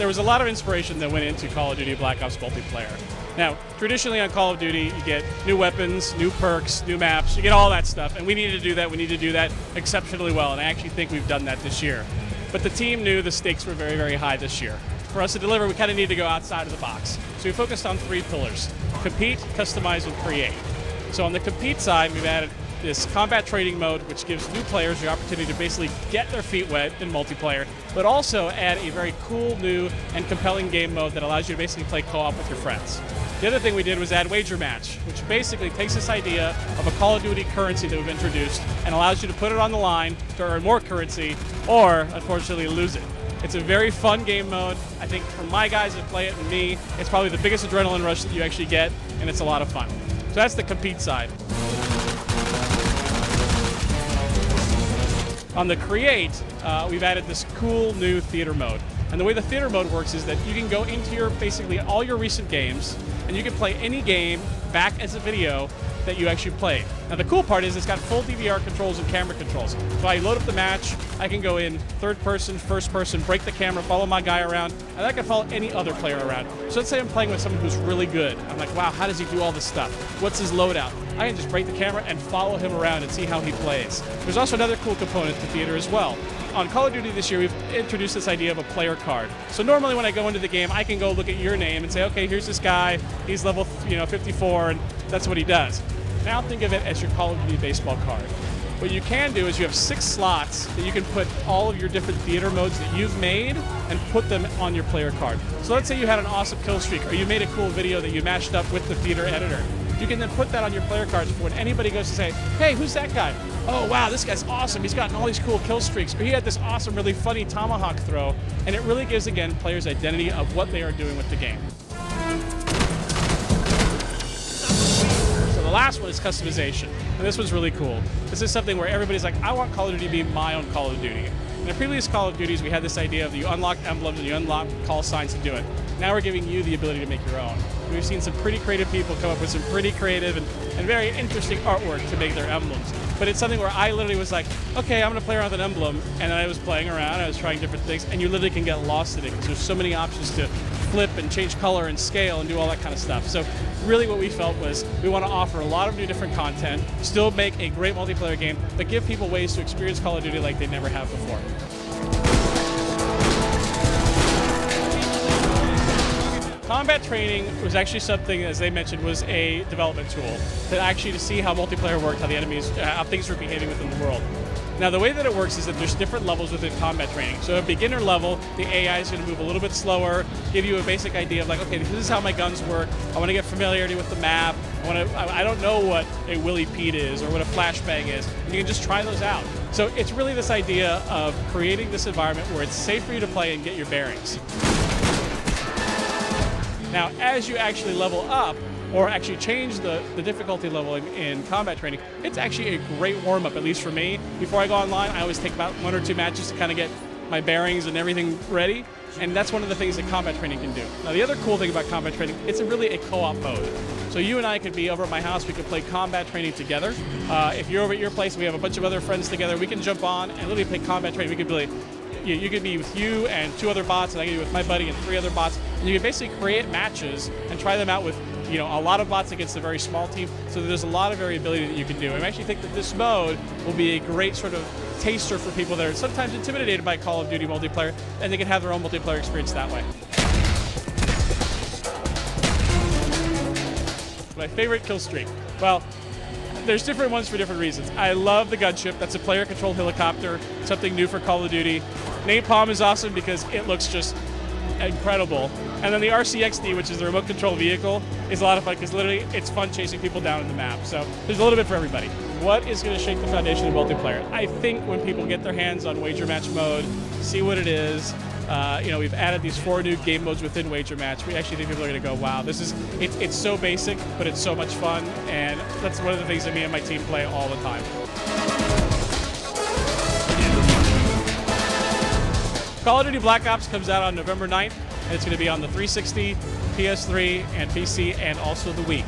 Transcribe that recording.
was a lot of inspiration that went into Call of Duty Black Ops multiplayer. Now, traditionally on Call of Duty, you get new weapons, new perks, new maps, you get all that stuff, and we needed to do that. We need to do that exceptionally well, and I actually think we've done that this year. But the team knew the stakes were very, very high this year. For us to deliver, we kind of need to go outside of the box. So we focused on 3 pillars: compete, customize, and create. So on the compete side, we've added this combat training mode, which gives new players the opportunity to basically get their feet wet in multiplayer, but also add a very cool, new, and compelling game mode that allows you to basically play co-op with your friends. The other thing we did was add Wager Match, which basically takes this idea of a Call of Duty currency that we've introduced and allows you to put it on the line to earn more currency or, unfortunately, lose it. It's a very fun game mode. I think for my guys that play it and me, it's probably the biggest adrenaline rush that you actually get, and it's a lot of fun. So that's the compete side. On the create, we've added this cool new theater mode. And the way the theater mode works is that you can go into your basically all your recent games, and you can play any game back as a video that you actually played. Now the cool part is it's got full DVR controls and camera controls. So I load up the match, I can go in third person, first person, break the camera, follow my guy around, and I can follow any other player around. So let's say I'm playing with someone who's really good. I'm like, wow, how does he do all this stuff? What's his loadout? I can just break the camera and follow him around and see how he plays. There's also another cool component to theater as well. On Call of Duty this year, we've introduced this idea of a player card. So normally when I go into the game, I can go look at your name and say, okay, here's this guy, he's level 54, and that's what he does. Now think of it as your Call of Duty baseball card. What you can do is you have 6 slots that you can put all of your different theater modes that you've made and put them on your player card. So let's say you had an awesome kill streak, or you made a cool video that you mashed up with the theater editor. You can then put that on your player cards for when anybody goes to say, hey, who's that guy? Oh, wow, this guy's awesome. He's gotten all these cool kill streaks. Or he had this awesome, really funny tomahawk throw. And it really gives, again, players identity of what they are doing with the game. So the last one is customization. And this one's really cool. This is something where everybody's like, I want Call of Duty to be my own Call of Duty. In the previous Call of Duties, we had this idea of you unlock emblems and you unlock call signs to do it. Now we're giving you the ability to make your own. We've seen some pretty creative people come up with some pretty creative and very interesting artwork to make their emblems. But it's something where I literally was like, okay, I'm going to play around with an emblem. And then I was playing around, I was trying different things, and you literally can get lost in it because there's so many options to flip and change color and scale and do all that kind of stuff. So really what we felt was we want to offer a lot of new different content, still make a great multiplayer game, but give people ways to experience Call of Duty like they never have before. Combat training was actually something, as they mentioned, was a development tool to see how multiplayer worked, how the enemies, how things were behaving within the world. Now the way that it works is that there's different levels within combat training. So at beginner level, the AI is going to move a little bit slower, give you a basic idea of like, okay, this is how my guns work. I want to get familiarity with the map. I don't know what a Willy Pete is or what a flashbang is. And you can just try those out. So it's really this idea of creating this environment where it's safe for you to play and get your bearings. Now, as you actually level up, or actually change the difficulty level in combat training, it's actually a great warm-up, at least for me. Before I go online, I always take about 1 or 2 matches to kind of get my bearings and everything ready, and that's one of the things that combat training can do. Now, the other cool thing about combat training, it's really a co-op mode. So you and I could be over at my house, we could play combat training together. If you're over at your place, we have a bunch of other friends together, we can jump on and literally play combat training. We could really, you could be with you and 2 other bots, and I could be with my buddy and 3 other bots, and you can basically create matches and try them out with a lot of bots against a very small team. So there's a lot of variability that you can do. And I actually think that this mode will be a great sort of taster for people that are sometimes intimidated by Call of Duty multiplayer, and they can have their own multiplayer experience that way. My favorite kill streak. Well, there's different ones for different reasons. I love the gunship. That's a player-controlled helicopter, something new for Call of Duty. Napalm is awesome because it looks just incredible. And then the RCXD, which is the remote control vehicle, is a lot of fun because literally it's fun chasing people down in the map. So there's a little bit for everybody. What is going to shake the foundation of multiplayer? I think when people get their hands on Wager Match mode, see what it is. We've added these 4 new game modes within Wager Match. We actually think people are going to go, wow, it's so basic, but it's so much fun. And that's one of the things that me and my team play all the time. Call of Duty Black Ops comes out on November 9th, and it's going to be on the 360, PS3, and PC, and also the Wii.